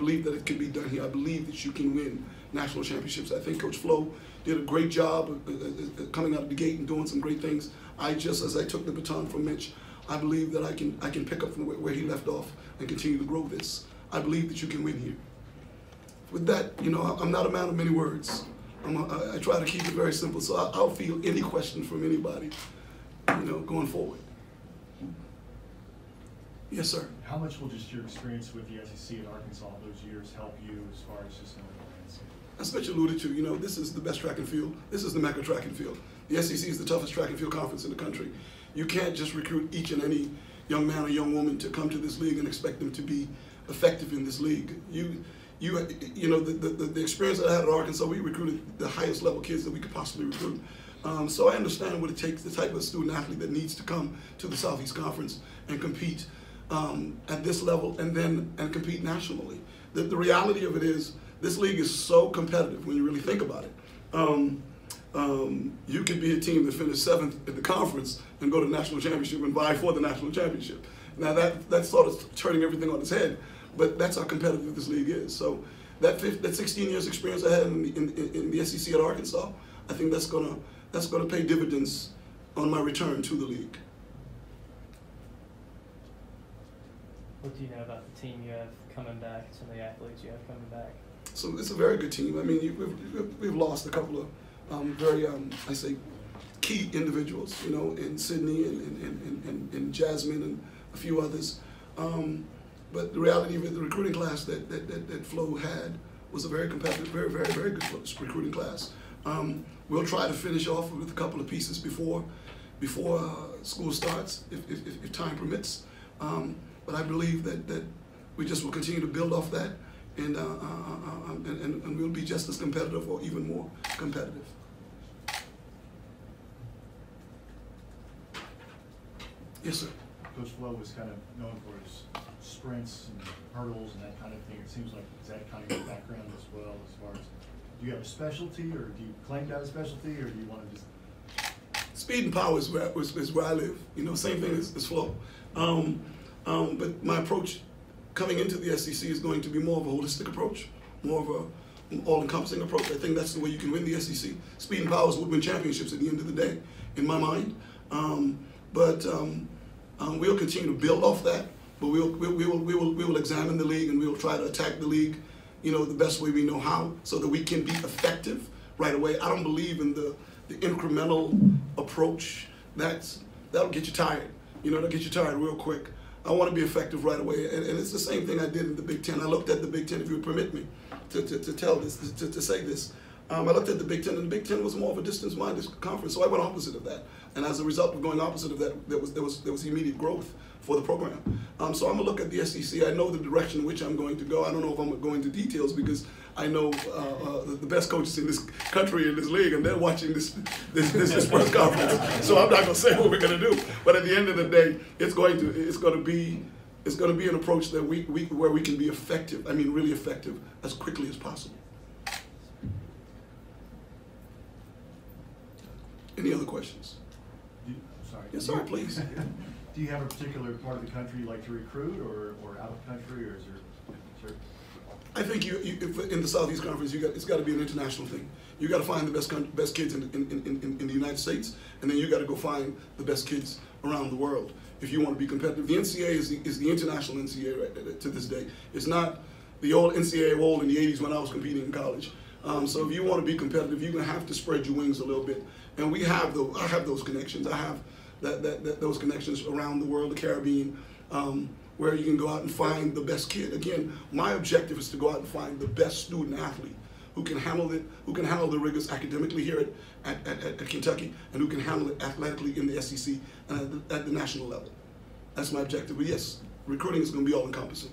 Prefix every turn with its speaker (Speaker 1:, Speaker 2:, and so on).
Speaker 1: believe that it can be done here. I believe that you can win national championships. I think Coach Flo did a great job coming out of the gate and doing some great things. As I took the baton from Mitch, I believe that I can pick up from where he left off and continue to grow this. I believe that you can win here. With that, you know, I'm not a man of many words. I try to keep it very simple, so I'll field any question from anybody, you know, going forward. Yes, sir.
Speaker 2: How much will just your experience with the SEC at Arkansas those years help you as far as just knowing the landscape?
Speaker 1: As Mitch alluded to, you know, this is the best track and field. This is the Mecca track and field. The SEC is the toughest track and field conference in the country. You can't just recruit each and any young man or young woman to come to this league and expect them to be effective in this league. You know, the experience that I had at Arkansas, we recruited the highest level kids that we could possibly recruit. So I understand what it takes, the type of student athlete that needs to come to the Southeast Conference and compete at this level and compete nationally. The reality of it is this league is so competitive when you really think about it. You could be a team that finished 7th at the conference and go to the national championship and vie for the national championship. Now that's sort of turning everything on its head, but that's how competitive this league is. So that 16 years experience I had in the SEC at Arkansas, I think that's gonna pay dividends on my return to the league.
Speaker 3: What do you know about the team you have coming back, some of the athletes you have coming back?
Speaker 1: So it's a very good team. I mean, we've lost a couple of very, I say, key individuals, you know, in Sydney and Jasmine and a few others. But the reality of it, the recruiting class that Flo had was a very competitive, very good recruiting class. We'll try to finish off with a couple of pieces before school starts, if time permits. But I believe that we just will continue to build off that, and we'll be just as competitive or even more competitive. Yes, sir.
Speaker 2: Coach Flo was kind of known for his sprints and hurdles and that kind of thing. It seems like, is that kind of your background as well, as far as, do you have a specialty, or do you claim to have a specialty, or do you want to just?
Speaker 1: Speed and power is where I live. You know, same thing as Flo. But my approach coming into the SEC is going to be more of a holistic approach, more of an all-encompassing approach. I think that's the way you can win the SEC. Speed and power would win championships at the end of the day, in my mind. We'll continue to build off that, but we will examine the league, and we'll try to attack the league, you know, the best way we know how, so that we can be effective right away. I don't believe in the incremental approach. That'll get you tired. You know, that'll get you tired real quick. I want to be effective right away, and it's the same thing I did in the Big Ten. I looked at the Big Ten, if you would permit me to tell this, to say this. I looked at the Big Ten, and the Big Ten was more of a distance-minded conference, so I went opposite of that. And as a result of going opposite of that, there was immediate growth for the program. So I'm gonna look at the SEC. I know the direction in which I'm going to go. I don't know if I'm gonna go into details, because I know the best coaches in this country, in this league, and they're watching this press conference. So I'm not gonna say what we're gonna do. But at the end of the day, it's gonna be an approach that where we can be effective. I mean, really effective as quickly as possible. Any other questions?
Speaker 2: Sorry.
Speaker 1: Yes, sir, please.
Speaker 2: Do you have a particular part of the country you like to recruit, or out of country, or is there?
Speaker 1: I think in the Southeast Conference, it's got to be an international thing. You got to find the best kids in the United States, and then you got to go find the best kids around the world if you want to be competitive. The NCAA is the international NCAA right to this day. It's not the old NCAA of old in the '80s when I was competing in college. So if you want to be competitive, you're gonna have to spread your wings a little bit. And we have those. I have those connections. I have those connections around the world, the Caribbean, where you can go out and find the best kid. Again, my objective is to go out and find the best student athlete who can handle it, who can handle the rigors academically here at Kentucky, and who can handle it athletically in the SEC and at the national level. That's my objective. But yes, recruiting is going to be all-encompassing.